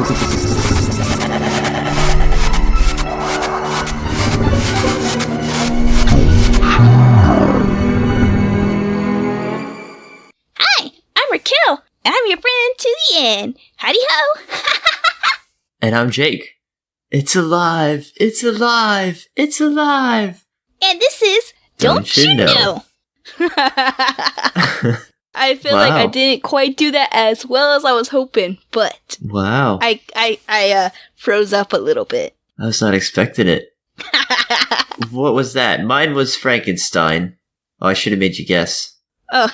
Hi, I'm Raquel. I'm your friend to the end. Howdy ho. And I'm Jake. It's alive! It's alive! It's alive! And this is Don't You Know? I feel like I didn't quite do that as well as I was hoping, but wow, I froze up a little bit. I was not expecting it. What was that? Mine was Frankenstein. Oh, I should have made you guess. Oh,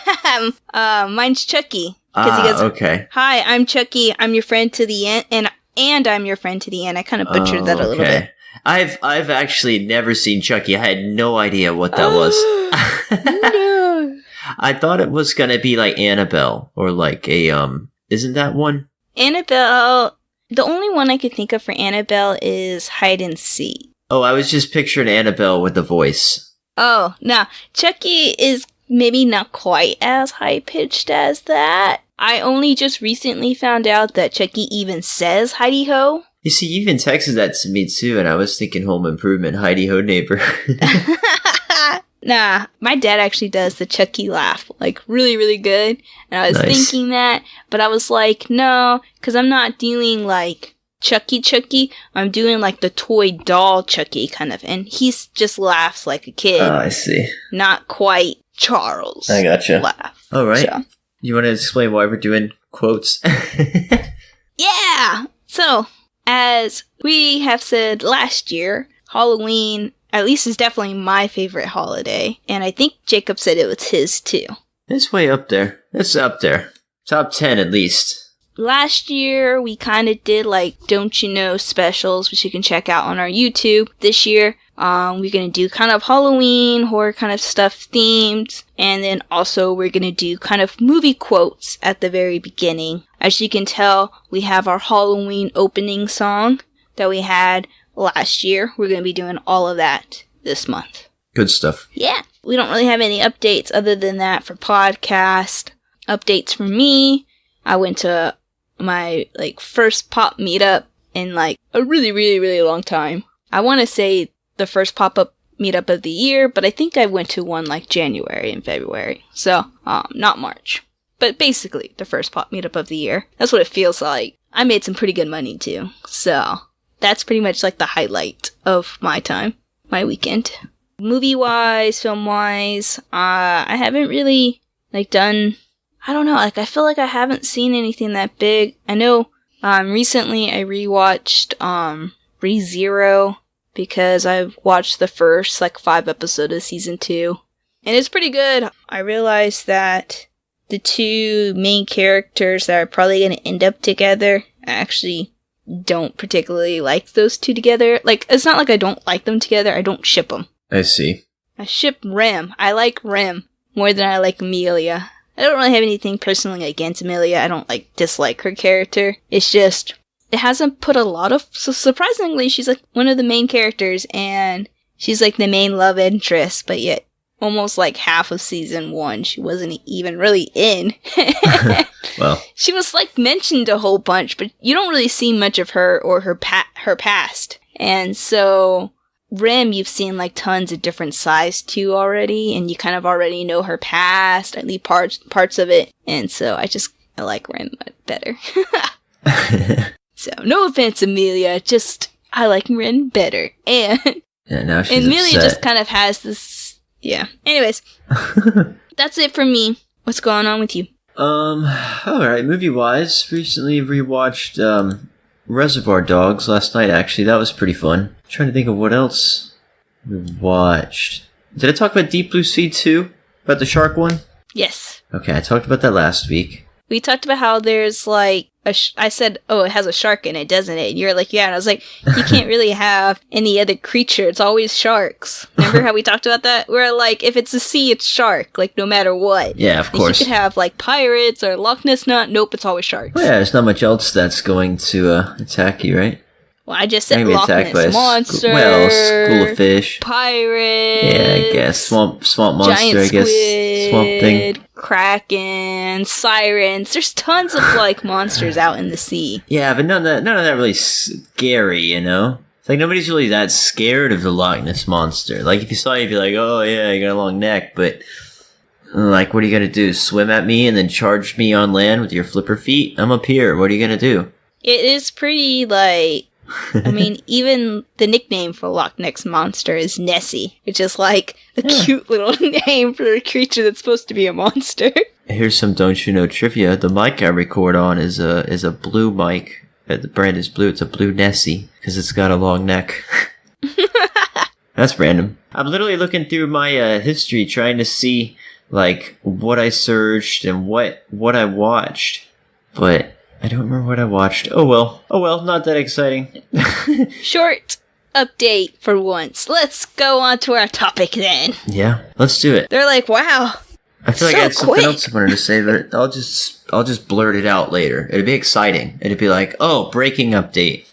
mine's Chucky. Because he goes, okay. Hi, I'm Chucky. I'm your friend to the end, and I'm your friend to the end. I kind of butchered that a little bit. I've actually never seen Chucky. I had no idea what that was. No. I thought it was gonna be like Annabelle or like a isn't that one? Annabelle. The only one I could think of for Annabelle is Hide and Seek. Oh, I was just picturing Annabelle with the voice. Oh, no. Chucky is maybe not quite as high-pitched as that. I only just recently found out that Chucky even says Heidi Ho. You see, you even texted that to me too, and I was thinking Home Improvement, Heidi Ho neighbor. Nah, my dad actually does the Chucky laugh, like really, really good. And I was thinking that, but I was like, no, because I'm not doing like Chucky. I'm doing like the toy doll Chucky kind of, and he just laughs like a kid. Oh, I see. Not quite Charles. I gotcha. Laugh. All right. So. You want to explain why we're doing quotes? Yeah! So, as we have said last year, Halloween, at least, is definitely my favorite holiday. And I think Jacob said it was his too. It's way up there. It's up there. Top 10 at least. Last year, we kind of did like Don't You Know specials, which you can check out on our YouTube. This year, we're going to do kind of Halloween, horror kind of stuff themed. And then also we're going to do kind of movie quotes at the very beginning. As you can tell, we have our Halloween opening song that we had last year. We're going to be doing all of that this month. Good stuff. Yeah. We don't really have any updates other than that for podcast. Updates for me. I went to my first pop meetup in like a really, really, really long time. I want to say the first pop-up meetup of the year, but I think I went to one like January and February. So, not March. But basically, the first pop meetup of the year. That's what it feels like. I made some pretty good money too. So, that's pretty much like the highlight of my time, my weekend. Movie-wise, film-wise, I haven't really done, I don't know, I feel like I haven't seen anything that big. I know, recently I rewatched, ReZero, because I've watched the first 5 episodes of season 2. And it's pretty good. I realized that the two main characters that are probably going to end up together, I actually don't particularly like those two together. It's not like I don't like them together, I don't ship them. I see. I ship Rem. I like Rem more than I like Amelia. I don't really have anything personally against Amelia. I don't dislike her character. It's just, it hasn't put a lot of, so surprisingly, she's one of the main characters, and she's the main love interest, but yet almost half of season 1 she wasn't even really in. Well, she was mentioned a whole bunch, but you don't really see much of her or her past. And so Rem, you've seen tons of different sides too already, and you kind of already know her past, at least parts of it. And so I like Rem better. So, no offense, Amelia, just, I like Ren better. And, yeah, now she's Amelia upset. just kind of has this, yeah. Anyways, that's it for me. What's going on with you? Alright, movie-wise, recently rewatched, Reservoir Dogs last night, actually. That was pretty fun. Trying to think of what else we watched. Did I talk about Deep Blue Sea 2? About the shark one? Yes. Okay, I talked about that last week. We talked about how there's I said, oh, it has a shark in it, doesn't it? And you're yeah. And I was you can't really have any other creature. It's always sharks. Remember how we talked about that? We're if it's a sea, it's shark, no matter what. Yeah, of course. You could have, pirates or Loch Ness Nut. Nope, it's always sharks. Well, yeah, there's not much else that's going to attack you, right? Well, I just I said can be Loch attacked by Ness Monster. school of fish. Pirates. Yeah, I guess. Swamp monster, Giant I guess. squid, Swamp thing. Kraken, sirens. There's tons of like monsters out in the sea. Yeah, but none of that really scary, you know? It's like nobody's really that scared of the Loch Ness Monster. Like if you saw it, you'd be like, oh yeah, you got a long neck, but like what are you gonna do? Swim at me and then charge me on land with your flipper feet? I'm up here. What are you gonna do? It is pretty like I mean, even the nickname for Loch Ness Monster is Nessie, which is like a cute little name for a creature that's supposed to be a monster. Here's some don't you know trivia. The mic I record on is a blue mic. The brand is blue. It's a blue Nessie because it's got a long neck. That's random. I'm literally looking through my history trying to see like what I searched and what I watched, but I don't remember what I watched. Oh well, not that exciting. Short update for once. Let's go on to our topic then. Yeah, let's do it. They're like, wow. I feel like so I had something quick. else I wanted to say, but I'll just blurt it out later. It'd be exciting. It'd be like, oh, breaking update.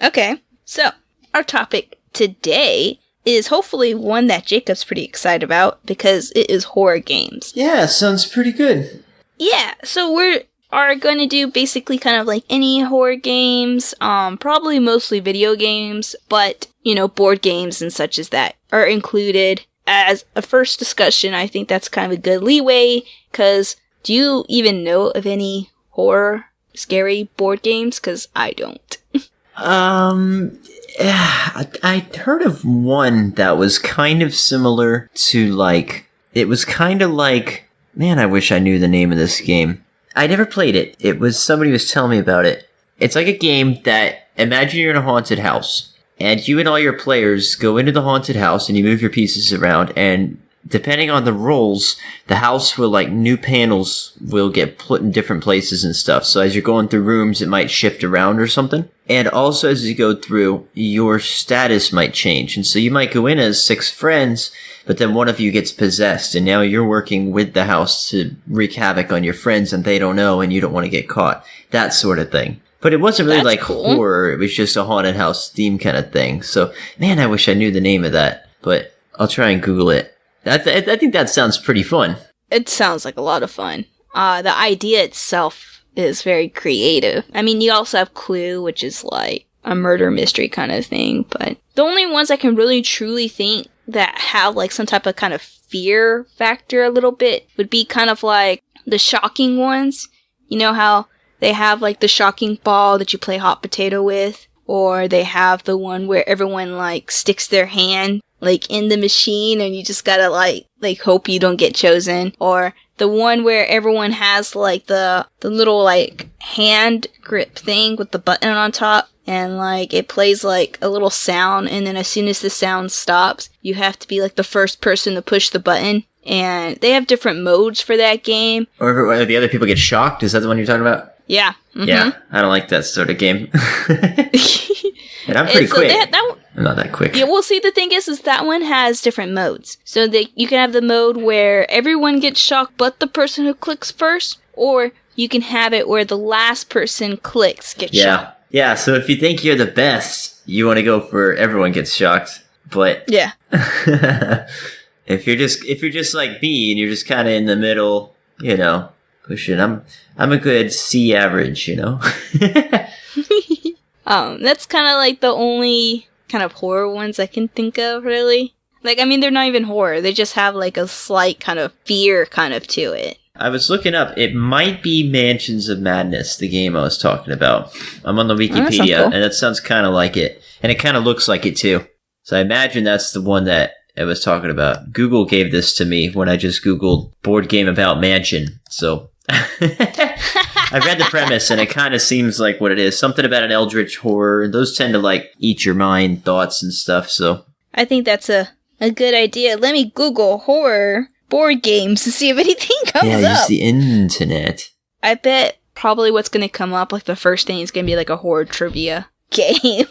Okay, so our topic today is hopefully one that Jacob's pretty excited about because it is horror games. Yeah, sounds pretty good. Yeah, so we are going to do basically kind of like any horror games, probably mostly video games, but, you know, board games and such as that are included. As a first discussion, I think that's kind of a good leeway, because do you even know of any horror, scary board games? Because I don't. I heard of one that was kind of similar to like, it was kind of like, man, I wish I knew the name of this game. I never played it. It was, somebody was telling me about it. It's like a game that, imagine you're in a haunted house. And you and all your players go into the haunted house and you move your pieces around, and depending on the rolls, the house will, like, new panels will get put in different places and stuff. So as you're going through rooms, it might shift around or something. And also as you go through, your status might change. And so you might go in as 6 friends, but then one of you gets possessed, and now you're working with the house to wreak havoc on your friends, and they don't know, and you don't want to get caught. That sort of thing. But it wasn't really like cool. horror. It was just a haunted house theme kind of thing. So, man, I wish I knew the name of that. But I'll try and Google it. I think that sounds pretty fun. It sounds like a lot of fun. The idea itself is very creative. I mean, you also have Clue, which is like a murder mystery kind of thing. But the only ones I can really truly think that have like some type of kind of fear factor a little bit would be kind of like the shocking ones. You know how they have like the shocking ball that you play hot potato with, or they have the one where everyone like sticks their hand like in the machine and you just gotta like hope you don't get chosen, or the one where everyone has like the little like hand grip thing with the button on top, and like it plays like a little sound, and then as soon as the sound stops, you have to be like the first person to push the button. And they have different modes for that game. Or the other people get shocked? Is that the one you're talking about? Yeah. Mm-hmm. Yeah, I don't like that sort of game. And I'm pretty quick. I'm not that quick. Yeah, well, see, the thing is that one has different modes. So that you can have the mode where everyone gets shocked but the person who clicks first, or you can have it where the last person clicks gets shocked. Yeah, so if you think you're the best, you want to go for everyone gets shocked. But yeah. if you're just like me and you're just kind of in the middle, you know, pushing, I'm a good C average, you know. That's kind of like the only kind of horror ones I can think of, really. Like, I mean, they're not even horror. They just have like a slight kind of fear kind of to it. I was looking up. It might be Mansions of Madness, the game I was talking about. I'm on the Wikipedia, cool. and that sounds kind of like it. And it kind of looks like it, too. So I imagine that's the one that I was talking about. Google gave this to me when I just Googled board game about mansion. So I read the premise, and it kind of seems like what it is. Something about an eldritch horror. And those tend to, like, eat your mind thoughts and stuff, so. I think that's a good idea. Let me Google horror board games to see if anything comes up. Yeah, use the internet. I bet probably what's going to come up, like the first thing is going to be like a horror trivia game.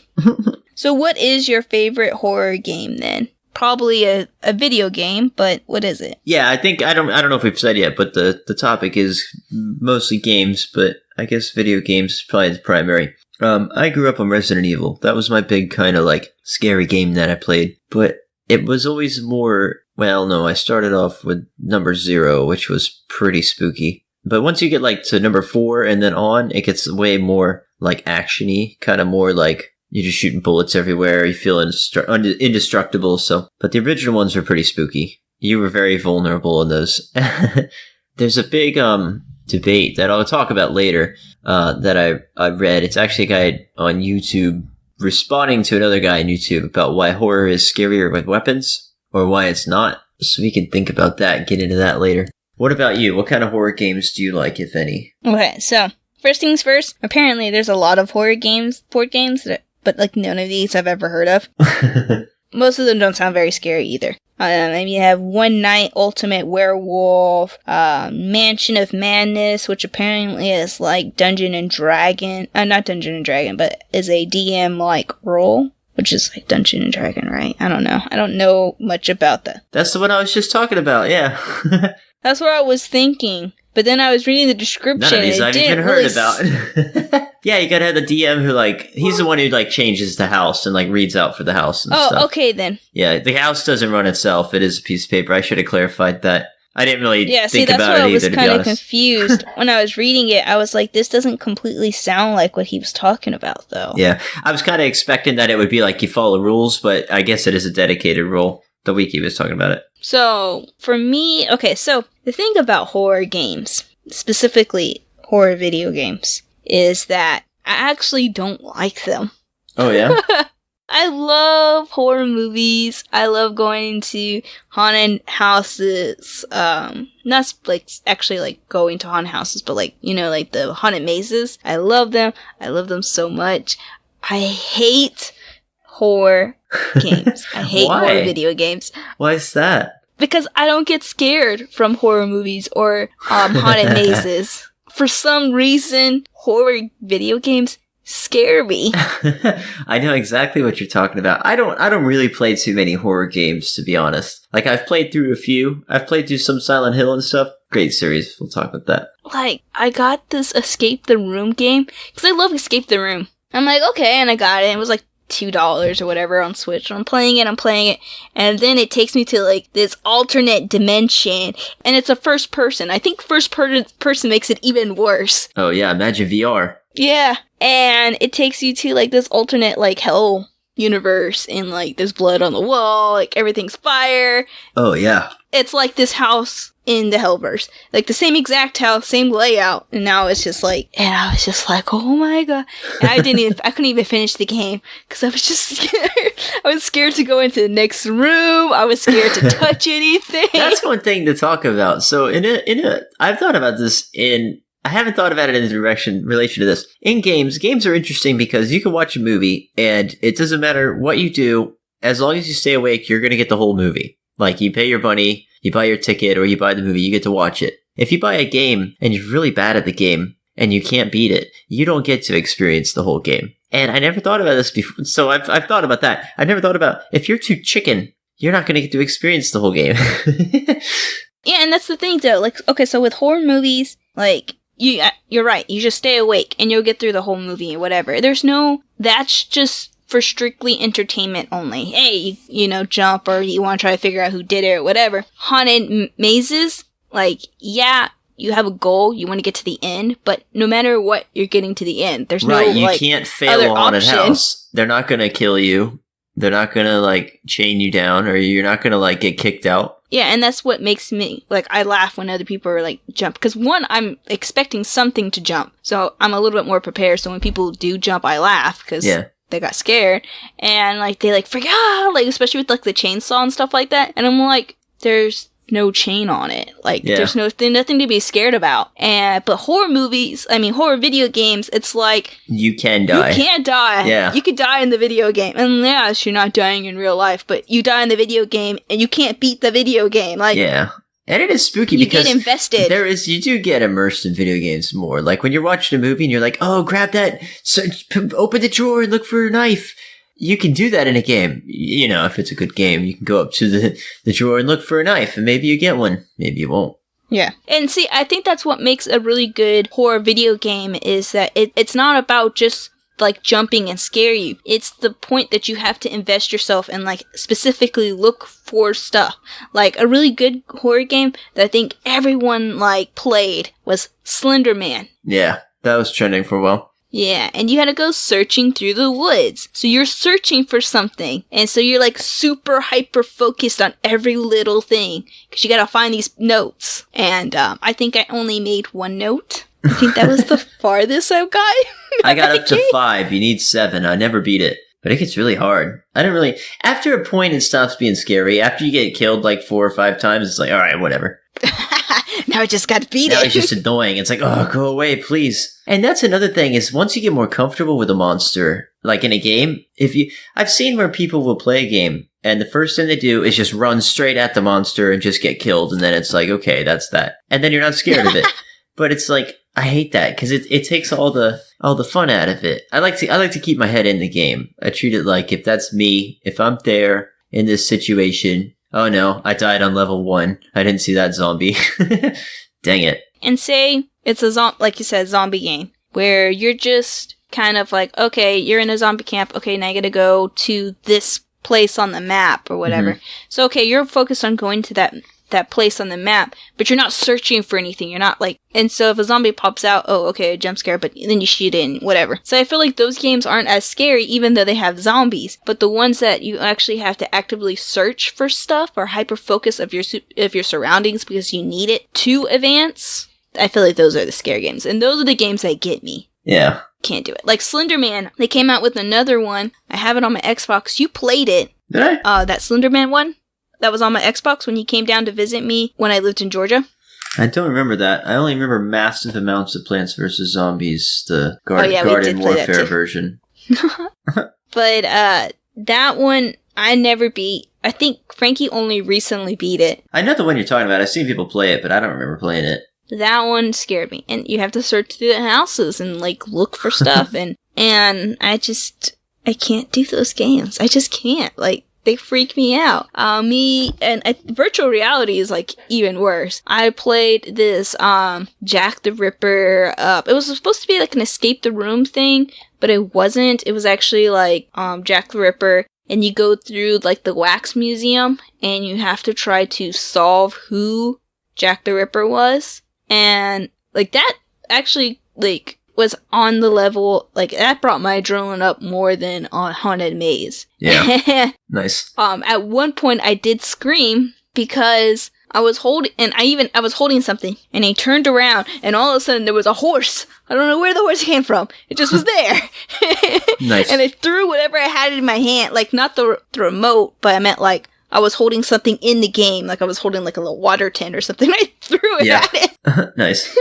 So what is your favorite horror game then? Probably a video game, but what is it? Yeah, I don't know if we've said yet, but the topic is mostly games, but I guess video games is probably the primary. I grew up on Resident Evil. That was my big kind of like scary game that I played. But it was always more, well, no, I started off with number 0, which was pretty spooky. But once you get like to number 4 and then on, it gets way more like action-y, kind of more like you're just shooting bullets everywhere. You feel indestructible. So, but the original ones were pretty spooky. You were very vulnerable in those. There's a big debate that I'll talk about later that I read. It's actually a guy on YouTube responding to another guy on YouTube about why horror is scarier with weapons or why it's not. So we can think about that and get into that later. What about you? What kind of horror games do you like, if any? Okay, so first things first. Apparently, there's a lot of horror games, board games, but like none of these I've ever heard of. Most of them don't sound very scary either. And you have One Night Ultimate Werewolf, Mansion of Madness, which apparently is like Dungeon and Dragon. Not Dungeon and Dragon, but is a DM-like role, which is like Dungeon and Dragon, right? I don't know. I don't know much about that. That's the one I was just talking about, yeah. That's what I was thinking. But then I was reading the description. None of these I've even heard about. Yeah, you gotta have the DM who, like, he's the one who, like, changes the house and, like, reads out for the house and stuff. Oh, okay then. Yeah, the house doesn't run itself. It is a piece of paper. I should have clarified that. I didn't really think about it either, to be honest. Yeah, see, that's why I was kind of confused. When I was reading it, I was like, this doesn't completely sound like what he was talking about, though. Yeah, I was kind of expecting that it would be like you follow rules, but I guess it is a dedicated rule. The wiki was talking about it. So, for me, okay, so the thing about horror games, specifically horror video games, is that I actually don't like them. Oh, yeah? I love horror movies. I love going to haunted houses. Not like actually like going to haunted houses, but like, you know, like the haunted mazes. I love them. I love them so much. I hate horror games. I hate horror video games. Why is that? Because I don't get scared from horror movies or haunted mazes. For some reason, horror video games scare me. I know exactly what you're talking about. I don't really play too many horror games, to be honest. Like, I've played through a few. I've played through some Silent Hill and stuff. Great series. We'll talk about that. Like, I got this Escape the Room game because I love Escape the Room. I'm like, okay, and I got it. It was like $2 or whatever on Switch. I'm playing it, and then it takes me to like this alternate dimension, and it's a first person. I think first person makes it even worse. Oh yeah, imagine VR. Yeah, and it takes you to like this alternate like hell universe, and like there's blood on the wall, like everything's fire. Oh yeah. It's like this house in the Hellverse. Like the same exact house, same layout, and now it's just like, and I was just like, oh my god. And I couldn't even finish the game, because I was just scared. I was scared to go into the next room. I was scared to touch anything. That's one thing to talk about. So I've thought about this I haven't thought about it in relation to this. In games are interesting because you can watch a movie, and it doesn't matter what you do, as long as you stay awake, you're gonna get the whole movie. Like, you pay your money, you buy your ticket, or you buy the movie, you get to watch it. If you buy a game, and you're really bad at the game, and you can't beat it, you don't get to experience the whole game. And I never thought about this before, so I've thought about that. I never thought about, if you're too chicken, you're not gonna get to experience the whole game. Yeah, and that's the thing, though. Like, okay, so with horror movies, like, you're right, you just stay awake, and you'll get through the whole movie or whatever. That's just for strictly entertainment only. Hey, you know, jump, or you want to try to figure out who did it or whatever. Haunted mazes, like, yeah, you have a goal, you want to get to the end, but no matter what, you're getting to the end. There's right, no, you like, can't fail a haunted house. They're not going to kill you. They're not going to, like, chain you down, or you're not going to, like, get kicked out. Yeah, and that's what makes me, like, I laugh when other people are, like, jump. Because, one, I'm expecting something to jump. So I'm a little bit more prepared. So when people do jump, I laugh. Because they got scared. And, like, they, like, freak out. Like, especially with, like, the chainsaw and stuff like that. And I'm like, there's no chain on it. Like, there's nothing to be scared about. But horror video games, it's like, you can die. You can't die. Yeah. You could die in the video game. And yes, you're not dying in real life, but you die in the video game and you can't beat the video game. Like, yeah. And it is spooky because you get invested. You do get immersed in video games more. Like when you're watching a movie and you're like, oh, grab that, open the drawer and look for a knife. You can do that in a game. You know, if it's a good game, you can go up to the drawer and look for a knife, and maybe you get one. Maybe you won't. Yeah. And see, I think that's what makes a really good horror video game is that it's not about just like jumping and scare you. It's the point that you have to invest yourself and like specifically look for stuff. Like a really good horror game that I think everyone like played was Slender Man. Yeah, that was trending for a while. Yeah, and you had to go searching through the woods. So you're searching for something. And so you're like super hyper focused on every little thing. Because you gotta find these notes. And I think I only made one note. I think that was the farthest I've got. I got up to 5. You need 7. I never beat it. But it gets really hard. I don't really... After a point, it stops being scary. After you get killed like 4 or 5 times, it's like, alright, whatever. Now I just got to beat it. Now it's just annoying. It's like, oh, go away, please. And that's another thing, is once you get more comfortable with a monster, like in a game, I've seen where people will play a game, and the first thing they do is just run straight at the monster and just get killed, and then it's like, okay, that's that. And then you're not scared of it. But it's like, I hate that because it takes all the fun out of it. I like to keep my head in the game. I treat it like if that's me, if I'm there in this situation. Oh no, I died on level 1. I didn't see that zombie. Dang it. And say it's like you said, zombie game where you're just kind of like, okay, you're in a zombie camp. Okay, now you got to go to this place on the map or whatever. Mm-hmm. So okay, you're focused on going to that place on the map, but you're not searching for anything. You're not like, and so if a zombie pops out, oh, okay, a jump scare, but then you shoot it and whatever. So I feel like those games aren't as scary, even though they have zombies, but the ones that you actually have to actively search for stuff or hyper focus of your surroundings because you need it to advance, I feel like those are the scary games. And those are the games that get me. Yeah. Can't do it. Like Slender Man, they came out with another one. I have it on my Xbox. You played it. Did I? That Slender Man one? That was on my Xbox when you came down to visit me when I lived in Georgia. I don't remember that. I only remember massive amounts of Plants vs. Zombies, the Garden Warfare version. But that one, I never beat. I think Frankie only recently beat it. I know the one you're talking about. I've seen people play it, but I don't remember playing it. That one scared me. And you have to search through the houses and, like, look for stuff. and I can't do those games. I just can't. Like, they freak me out. Virtual reality is like even worse. I played this Jack the Ripper. It was supposed to be like an escape the room thing, but it wasn't. It was actually like Jack the Ripper, and you go through like the wax museum, and you have to try to solve who Jack the Ripper was, and like that actually like was on the level, like, that brought my adrenaline up more than on Haunted Maze. Yeah. Nice. At one point I did scream because I was holding something, and I turned around, and all of a sudden there was a horse. I don't know where the horse came from. It just was there. Nice. And I threw whatever I had in my hand, like, not the remote, but I meant, like, I was holding something in the game, like I was holding, like, a little water tin or something. I threw it at it. Nice.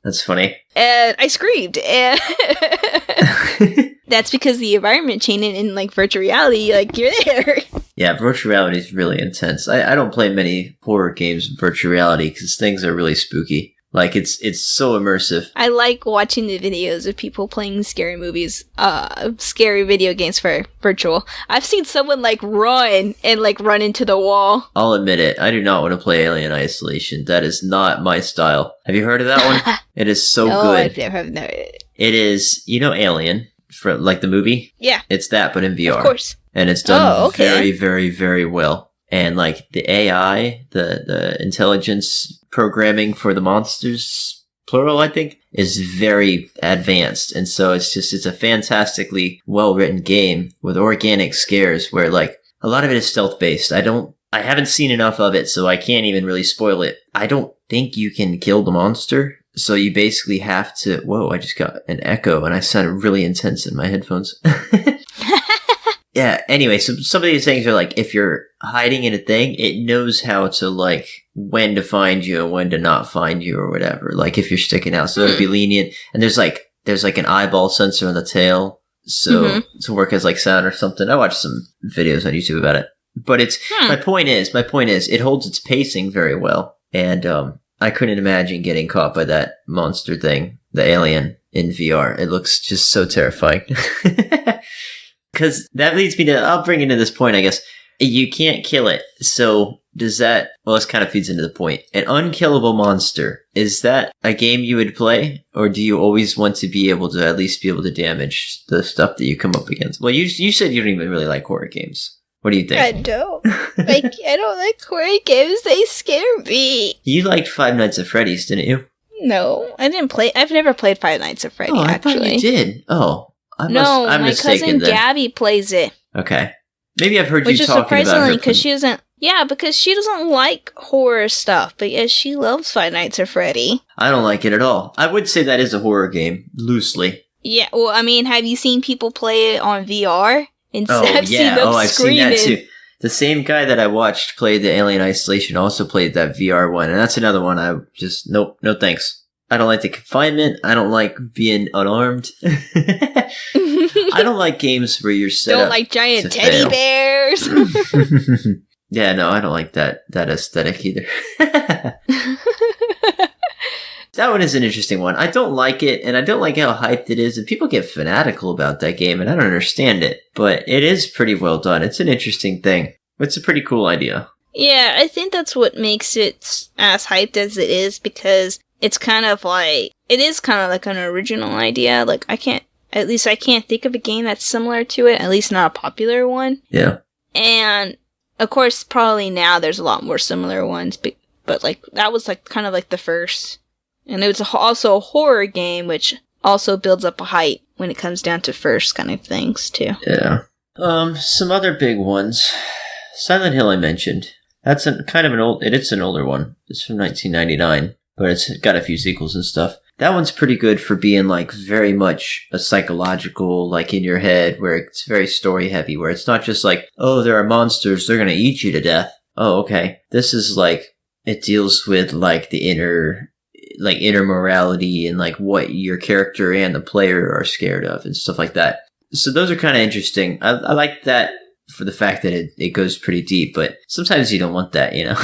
That's funny. And I screamed. And that's because the environment changing in like virtual reality, like you're there. Yeah, virtual reality is really intense. I don't play many horror games in virtual reality because things are really spooky. Like it's so immersive. I like watching the videos of people playing scary video games for virtual. I've seen someone like run into the wall. I'll admit it. I do not want to play Alien Isolation. That is not my style. Have you heard of that one? It is so good. I've never heard it. It is, Alien, from like the movie? Yeah. It's that, but in VR. Of course. And it's done very, very, very well. And like the AI, the intelligence programming for the monsters, plural, I think, is very advanced. And so it's a fantastically well-written game with organic scares where like a lot of it is stealth-based. I haven't seen enough of it, so I can't even really spoil it. I don't think you can kill the monster. So you basically have to, whoa, I just got an echo and I sounded really intense in my headphones. Yeah, anyway, so some of these things are like, if you're hiding in a thing, it knows how to, like, when to find you and when to not find you or whatever. Like, if you're sticking out, so it'll be lenient. And there's an eyeball sensor on the tail, so to work as, like, sound or something. I watched some videos on YouTube about it. But my point is, it holds its pacing very well. And, I couldn't imagine getting caught by that monster thing, the alien, in VR. It looks just so terrifying. Because that leads me to, I'll bring into this point, I guess. You can't kill it. So does that... Well, this kind of feeds into the point. An unkillable monster. Is that a game you would play? Or do you always want to be able to at least be able to damage the stuff that you come up against? Well, you said you don't even really like horror games. What do you think? I don't. I don't like horror games. They scare me. You liked Five Nights at Freddy's, didn't you? No, I didn't play. I've never played Five Nights at Freddy, I actually. thought you did. Oh. I'm my mistaken cousin then. Gabby plays it. Okay. Maybe I've heard Which you is talking about her. surprisingly because she doesn't... Yeah, because she doesn't like horror stuff, but yes, she loves Five Nights at Freddy. I don't like it at all. I would say that is a horror game, loosely. Yeah, well, I mean, have you seen people play it on VR? And Oh, I've yeah. seen them I've seen that screaming. too. The same guy that I watched play the Alien Isolation also played that VR one, and that's another one I just... Nope, no thanks. I don't like the confinement. I don't like being unarmed. I don't like games where you're set Don't up like giant to teddy fail. bears. Yeah, no, I don't like that aesthetic either. That one is an interesting one. I don't like it, and I don't like how hyped it is, and people get fanatical about that game, and I don't understand it. But it is pretty well done. It's an interesting thing. It's a pretty cool idea. Yeah, I think that's what makes it as hyped as it is, because it's kind of like... It is kind of like an original idea. Like, I can't think of a game that's similar to it, at least not a popular one. Yeah. And, of course, probably now there's a lot more similar ones, but like, that was like kind of like the first. And it was also a horror game, which also builds up a hype when it comes down to first kind of things, too. Yeah. Some other big ones. Silent Hill I mentioned. That's it's an older one. It's from 1999, but it's got a few sequels and stuff. That one's pretty good for being like very much a psychological, like in your head, where it's very story heavy, where it's not just like, oh, there are monsters, they're gonna eat you to death. Oh, okay. This is like, it deals with like the inner morality and like what your character and the player are scared of and stuff like that. So those are kind of interesting. I like that for the fact that it goes pretty deep, but sometimes you don't want that, you know?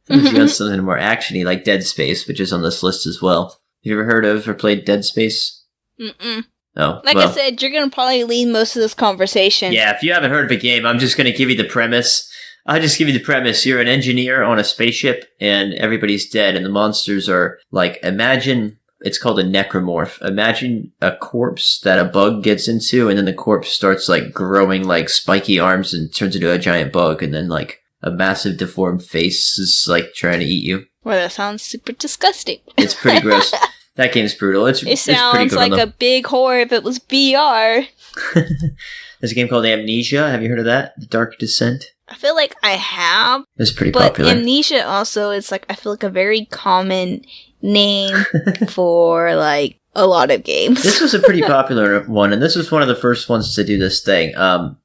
Sometimes you want something more actiony, like Dead Space, which is on this list as well. Have you ever heard of or played Dead Space? Mm-mm. Oh, Like I said, you're gonna probably lead most of this conversation. Yeah, if you haven't heard of a game, I'm just going to give you the premise. I'll just give you the premise. You're an engineer on a spaceship, and everybody's dead, and the monsters are, like, imagine... It's called a necromorph. Imagine a corpse that a bug gets into, and then the corpse starts, like, growing, like, spiky arms and turns into a giant bug, and then, like, a massive deformed face is, like, trying to eat you. Well, that sounds super disgusting. It's pretty gross. That game's brutal. It's pretty sounds good like a big horror if it was VR. There's a game called Amnesia. Have you heard of that? The Dark Descent? I feel like I have. It's pretty but popular. Amnesia also is like, I feel like a very common name for like a lot of games. This was a pretty popular one, and this was one of the first ones to do this thing,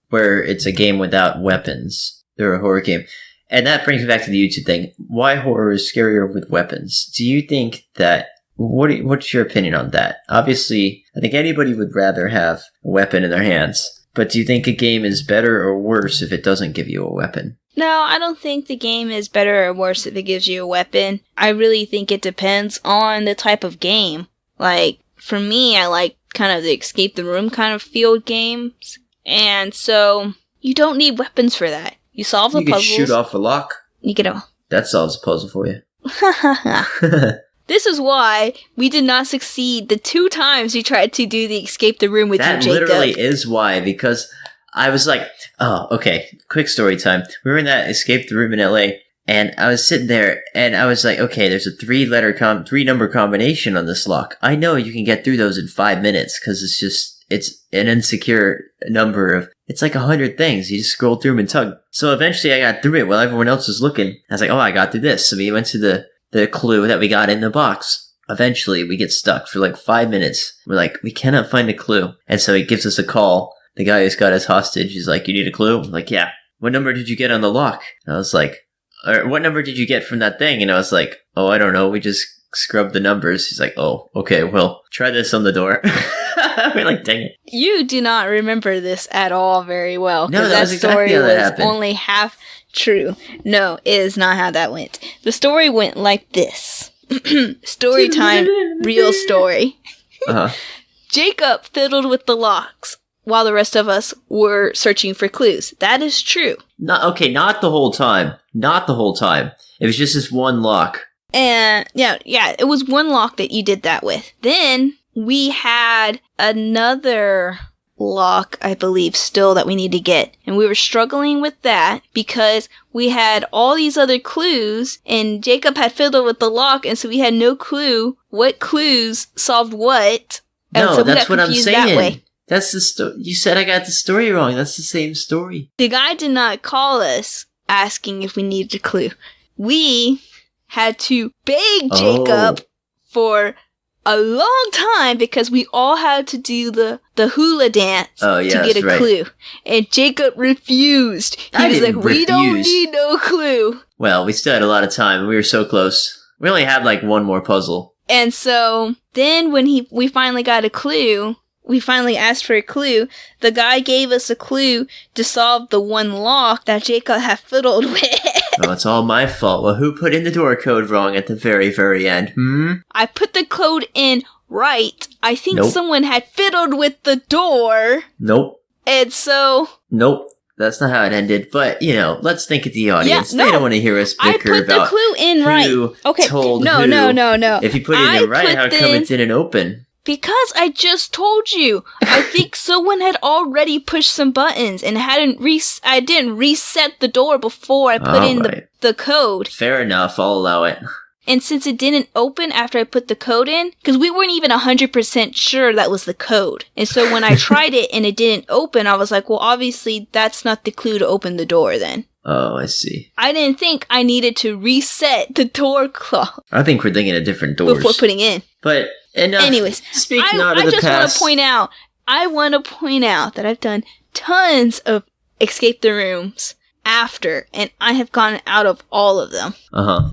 where it's a game without weapons. They're a horror game. And that brings me back to the YouTube thing. Why horror is scarier with weapons? Do you think that... What's your opinion on that? Obviously, I think anybody would rather have a weapon in their hands. But do you think a game is better or worse if it doesn't give you a weapon? No, I don't think the game is better or worse if it gives you a weapon. I really think it depends on the type of game. Like, for me, I like kind of the escape the room kind of field games. And so, you don't need weapons for that. You solve the puzzles. You can shoot off a lock. You get a... That solves a puzzle for you. This is why we did not succeed the 2 times we tried to do the escape the room with you, Jacob. That literally is why, because I was like, oh, okay, quick story time. We were in that escape the room in LA, and I was sitting there, and I was like, okay, there's a 3-number combination on this lock. I know you can get through those in 5 minutes, because it's an insecure number of, it's like 100 things. You just scroll through them and tug. So eventually I got through it while everyone else was looking. I was like, oh, I got through this. So we went to the clue that we got in the box. Eventually, we get stuck for like 5 minutes. We're like, we cannot find a clue. And so he gives us a call. The guy who's got us hostage, he's like, you need a clue? I'm like, yeah. What number did you get on the lock? And I was like, or what number did you get from that thing? And I was like, oh, I don't know. We just scrubbed the numbers. He's like, oh, okay, well, try this on the door. We're like, dang it. You do not remember this at all very well. No, that was exactly how that happened. Only half true. No, it is not how that went. The story went like this. Story time, real story. Uh-huh. Jacob fiddled with the locks while the rest of us were searching for clues. That is true. Not the whole time. Not the whole time. It was just this one lock. And yeah, it was one lock that you did that with. Then we had another lock, I believe, still that we need to get. And we were struggling with that because we had all these other clues and Jacob had fiddled with the lock, and so we had no clue what clues solved what. And No, so we that's got what I'm confused saying. that way. That's the story. You said I got the story wrong. That's the same story. The guy did not call us asking if we needed a clue. We had to beg Jacob for a long time because we all had to do the hula dance to get a clue. And Jacob refused. He was like, we don't need no clue. Well, we still had a lot of time. We were so close. We only had like one more puzzle. And so then when we finally got a clue, we finally asked for a clue, the guy gave us a clue to solve the one lock that Jacob had fiddled with. Oh, it's all my fault. Well, who put in the door code wrong at the very, very end? I put the code in right. I think Nope. someone had fiddled with the door. Nope. And so... Nope. That's not how it ended. But, let's think of the audience. Yeah, no. They don't want to hear us bicker I put the about clue in right. who Okay. told No. who. If you put it in right, how come it didn't open? Because I just told you. I think someone had already pushed some buttons and I didn't reset the door before I put in the code. Fair enough. I'll allow it. And since it didn't open after I put the code in, because we weren't even 100% sure that was the code. And so when I tried it and it didn't open, I was like, well, obviously that's not the clue to open the door then. Oh, I see. I didn't think I needed to reset the door clock. I think we're thinking of different doors. Before putting in. But enough. Anyways, Speaking out of the past. I want to point out that I've done tons of Escape the Rooms after, and I have gotten out of all of them.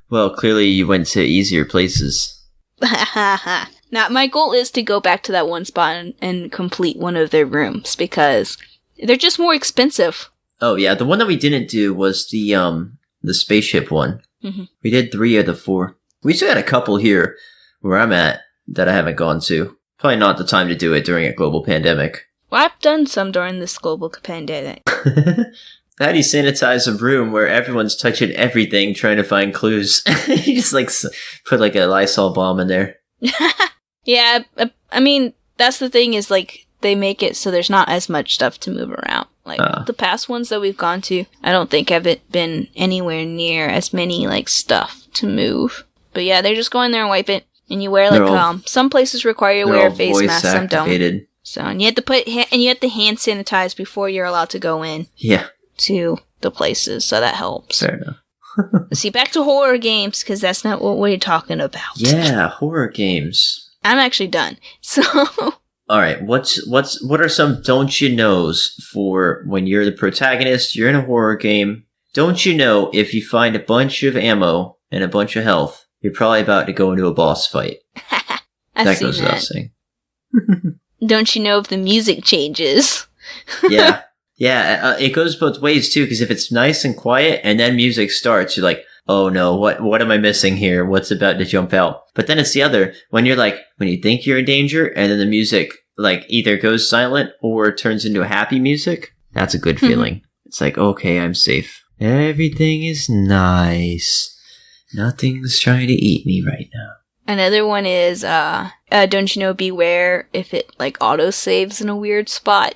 Well, clearly you went to easier places. Now, my goal is to go back to that one spot and complete one of their rooms, because they're just more expensive. Oh, yeah. The one that we didn't do was the spaceship one. Mm-hmm. We did 3 of the 4. We still had a couple here where I'm at that I haven't gone to. Probably not the time to do it during a global pandemic. Well, I've done some during this global pandemic. How do you sanitize a room where everyone's touching everything trying to find clues? You just put a Lysol bomb in there. Yeah, I mean, that's the thing is they make it so there's not as much stuff to move around. The past ones that we've gone to, I don't think have it been anywhere near as many stuff to move. But yeah, they're just go in there and wipe it. And you wear some places require you to wear a face mask, some don't. So and you have to hand sanitize before you're allowed to go in. Yeah. To the places, so that helps. Fair enough. See, back to horror games, because that's not what we're talking about. Yeah, horror games. I'm actually done. So. All right, what are some don't you knows for when you're the protagonist? You're in a horror game. Don't you know if you find a bunch of ammo and a bunch of health, you're probably about to go into a boss fight. That goes without saying. Don't you know if the music changes? Yeah. Yeah, it goes both ways too, because if it's nice and quiet and then music starts, you're like, oh no, what am I missing here? What's about to jump out? But then it's the other, when you're when you think you're in danger and then the music either goes silent or turns into happy music, that's a good feeling. It's like, okay, I'm safe. Everything is nice. Nothing's trying to eat me right now. Another one is, don't you know, beware if it auto saves in a weird spot.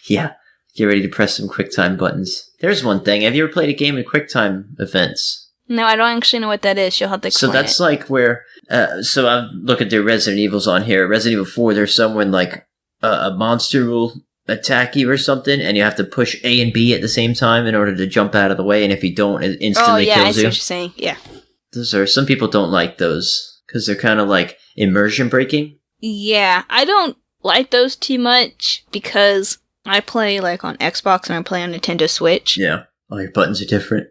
Yeah. Get ready to press some QuickTime buttons. There's one thing. Have you ever played a game of QuickTime events? No, I don't actually know what that is. You'll have to explain. So that's where... so I'm looking at the Resident Evils on here. Resident Evil 4, there's someone a monster will attack you or something, and you have to push A and B at the same time in order to jump out of the way, and if you don't, it instantly kills you. I see what you're saying. Yeah. Some people don't like those, because they're kind of immersion breaking. Yeah, I don't like those too much, because I play on Xbox and I play on Nintendo Switch. Yeah. All your buttons are different.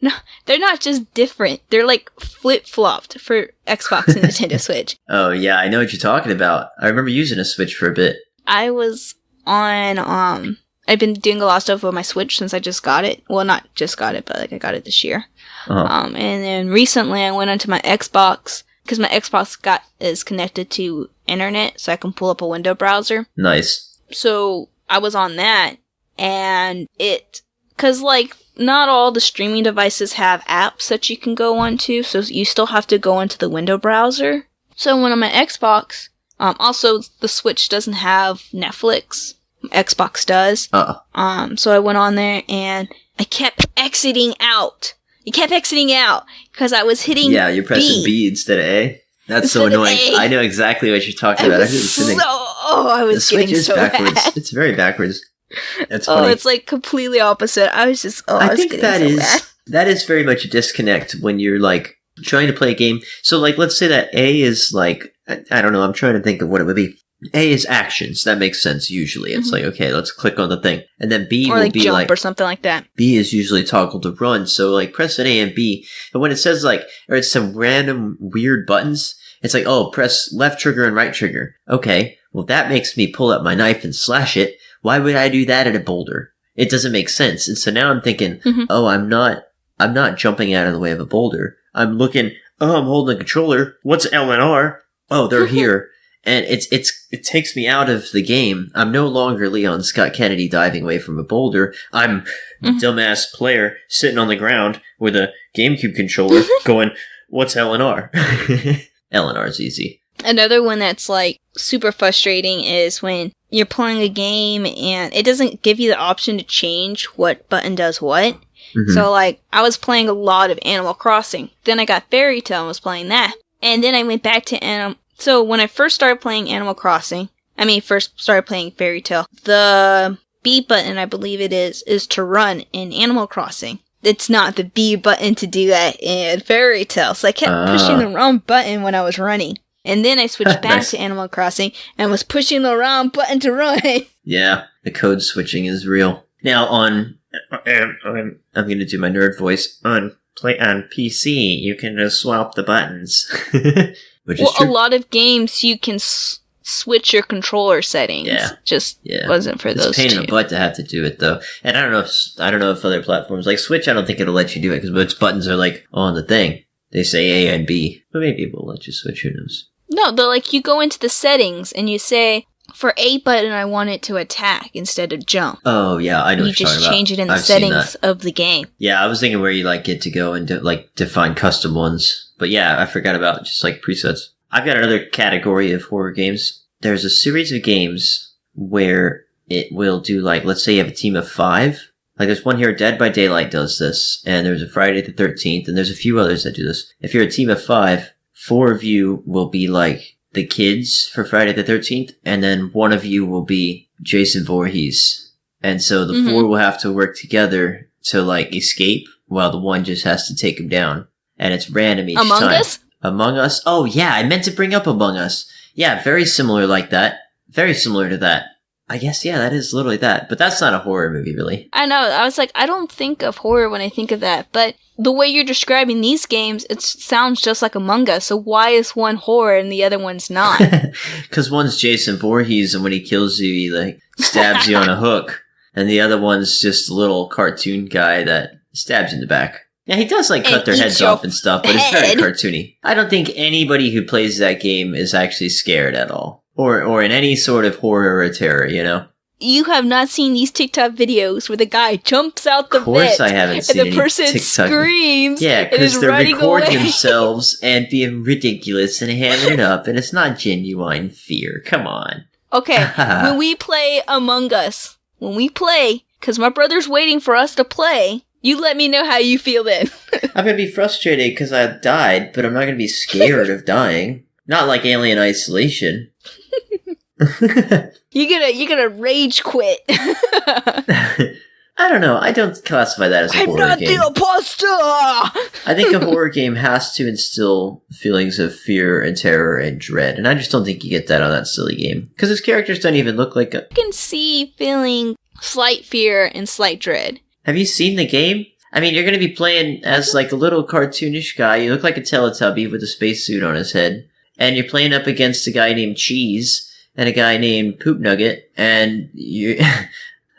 No, they're not just different. They're flip-flopped for Xbox and Nintendo Switch. Oh, yeah, I know what you're talking about. I remember using a Switch for a bit. I was on, I've been doing a lot of stuff with my Switch since I just got it. Well, not just got it, but I got it this year. Uh-huh. And then recently I went onto my Xbox, because my Xbox is connected to internet, so I can pull up a window browser. Nice. So I was on that, and cause like, not all the streaming devices have apps that you can go onto, so you still have to go into the window browser. So when I'm at Xbox, also the Switch doesn't have Netflix. Xbox does. So I went on there and I kept exiting out. It kept exiting out because I was hitting Yeah, you're pressing B instead of A. That's so annoying. I know exactly what you're talking about. I was the Switch getting is so backwards. mad. It's very backwards. That's funny. It's like completely opposite. I was just, I think that is very much a disconnect when you're like trying to play a game. So like, let's say that A is like, I don't know, I'm trying to think of what it would be. A is actions. That makes sense usually. It's like, okay, let's click on the thing. And then B will be jump like, or something like that. B is usually toggle to run. So like press an A and B. But when it says like, or it's some random weird buttons, it's like, oh, press left trigger and right trigger. Okay. Well, that makes me pull out my knife and slash it. Why would I do that at a boulder? It doesn't make sense. And so now I'm thinking, oh, I'm not jumping out of the way of a boulder. I'm looking, I'm holding a controller. What's L and R? Oh, they're here. And it takes me out of the game. I'm no longer Leon Scott Kennedy diving away from a boulder. I'm dumbass player sitting on the ground with a GameCube controller going, what's L and R? L and R is easy. Another one that's like super frustrating is when you're playing a game and it doesn't give you the option to change what button does what. So like, I was playing a lot of Animal Crossing. Then I got Fairy Tail and was playing that. And then I went back to So when I first started playing Animal Crossing, first started playing Fairy Tail, the B button, I believe it is to run in Animal Crossing. It's not the B button to do that in Fairy Tail. So I kept pushing the wrong button when I was running. And then I switched back to Animal Crossing and was pushing the wrong button to run. Yeah, the code switching is real. Now I'm going to do my nerd voice. On PC, you can just swap the buttons. Which is true. A lot of games you can switch your controller settings. Wasn't for those two. It's a pain in the butt to have to do it though. And I don't know if other platforms like Switch, I don't think it'll let you do it because its buttons are like on the thing. They say A and B, but maybe it will let you switch. Who knows? No, they're like, you go into the settings and you say, for A button, I want it to attack instead of jump. Oh yeah, I know. You just change it in the settings of the game. Yeah, I was thinking where you like get to go and define custom ones. But yeah, I forgot about just like presets. I've got another category of horror games. There's a series of games where it will do like, let's say you have a team of 5. Like there's one here, Dead by Daylight does this, and there's a Friday the 13th, and there's a few others that do this. If you're a team of 5, 4 of you will be like the kids for Friday the 13th, and then one of you will be Jason Voorhees. And so the 4 will have to work together to like escape, while the one just has to take him down. And it's random each time. Among Us? Among Us? Oh yeah, I meant to bring up Among Us. Yeah, very similar like that. Very similar to that. I guess, yeah, that is literally that. But that's not a horror movie, really. I know. I was like, I don't think of horror when I think of that. But the way you're describing these games, it sounds just like Among Us. So why is one horror and the other one's not? Because one's Jason Voorhees, and when he kills you, he like stabs you on a hook. And the other one's just a little cartoon guy that stabs you in the back. Yeah, he does like cut their heads off and stuff, but it's very cartoony. I don't think anybody who plays that game is actually scared at all. Or in any sort of horror or terror, you know? You have not seen these TikTok videos where the guy jumps out the vent. Of course I haven't seen and the person screams. Yeah, because they're recording themselves and being ridiculous and hamming it up, and it's not genuine fear. Come on. Okay, when we play Among Us, because my brother's waiting for us to play, you let me know how you feel then. I'm going to be frustrated because I died, but I'm not going to be scared of dying. Not like Alien Isolation. You're gonna rage quit. I don't know. I don't classify that as a horror game. I'm not the imposter! I think a horror game has to instill feelings of fear and terror and dread, and I just don't think you get that on that silly game. Because his characters don't even look like a... You can see feeling slight fear and slight dread. Have you seen the game? I mean, you're going to be playing as like a little cartoonish guy. You look like a Teletubby with a spacesuit on his head. And you're playing up against a guy named Cheese and a guy named Poop Nugget. And you...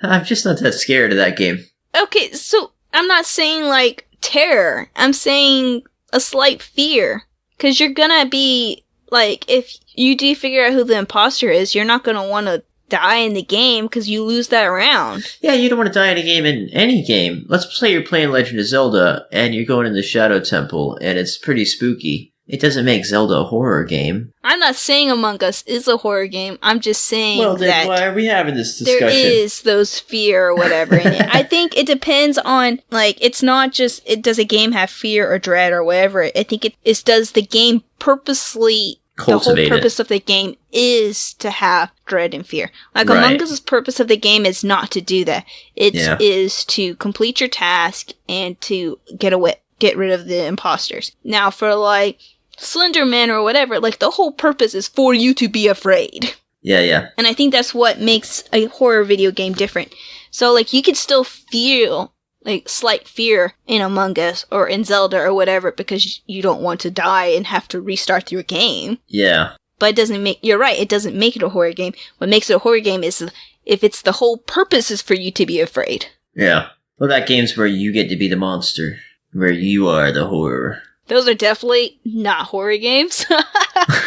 I'm just not that scared of that game. Okay, so I'm not saying like terror. I'm saying a slight fear. Because you're going to be like, if you do figure out who the imposter is, you're not going to want to die in the game because you lose that round. Yeah, you don't want to die in a game in any game. Let's say you're playing Legend of Zelda and you're going in the Shadow Temple and it's pretty spooky. It doesn't make Zelda a horror game. I'm not saying Among Us is a horror game. I'm just saying that why are we having this discussion? there is those fear or whatever in it. I think it depends on, like, it's not just, does a game have fear or dread or whatever. I think it does the game purposely, cultivate the whole purpose of the game is to have dread and fear. Like, Among Us's purpose of the game is not to do that. It is to complete your task and to get rid of the imposters. Now, for, like, Slender Man or whatever, like, the whole purpose is for you to be afraid. Yeah. And I think that's what makes a horror video game different. So, like, you can still feel, like, slight fear in Among Us or in Zelda or whatever because you don't want to die and have to restart your game. Yeah. But you're right, it doesn't make it a horror game. What makes it a horror game is if it's the whole purpose is for you to be afraid. Yeah. Well, that game's where you get to be the monster. Where you are the horror. Those are definitely not horror games.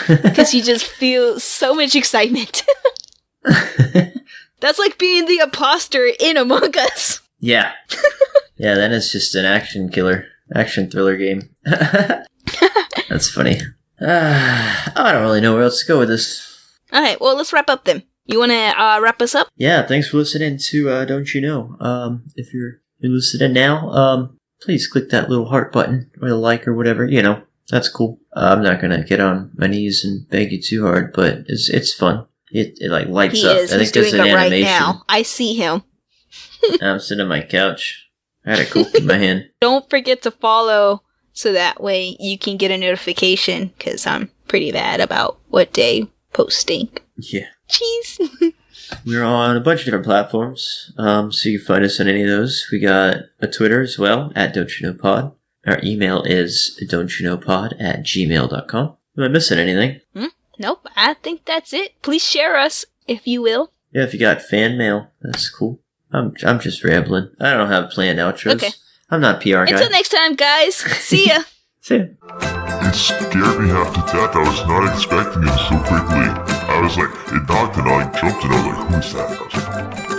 Because you just feel so much excitement. That's like being the imposter in Among Us. Yeah. Yeah, then it's just an action thriller game. That's funny. I don't really know where else to go with this. Alright, well, let's wrap up then. You want to wrap us up? Yeah, thanks for listening to Don't You Know. If you're listening now, please click that little heart button or the like or whatever. You know, that's cool. I'm not gonna get on my knees and beg you too hard, but it's fun. It like lights up. He's doing it right now. I see him. I'm sitting on my couch. I had a Coke in my hand. Don't forget to follow so that way you can get a notification because I'm pretty bad about what day posting. Yeah. Jeez. We're on a bunch of different platforms, so you can find us on any of those. We got a Twitter as well, @Don'tYouKnowPod. Our email is don'tyouknowpod@gmail.com. Am I missing anything? Nope, I think that's it. Please share us, if you will. Yeah, if you got fan mail, that's cool. I'm just rambling. I don't have planned outros. Okay. I'm not a PR guy. Until next time, guys. See ya. See ya. It scared me half to death. I was not expecting it so quickly. I was like, it knocked and I jumped and I was like, who's that? I was like,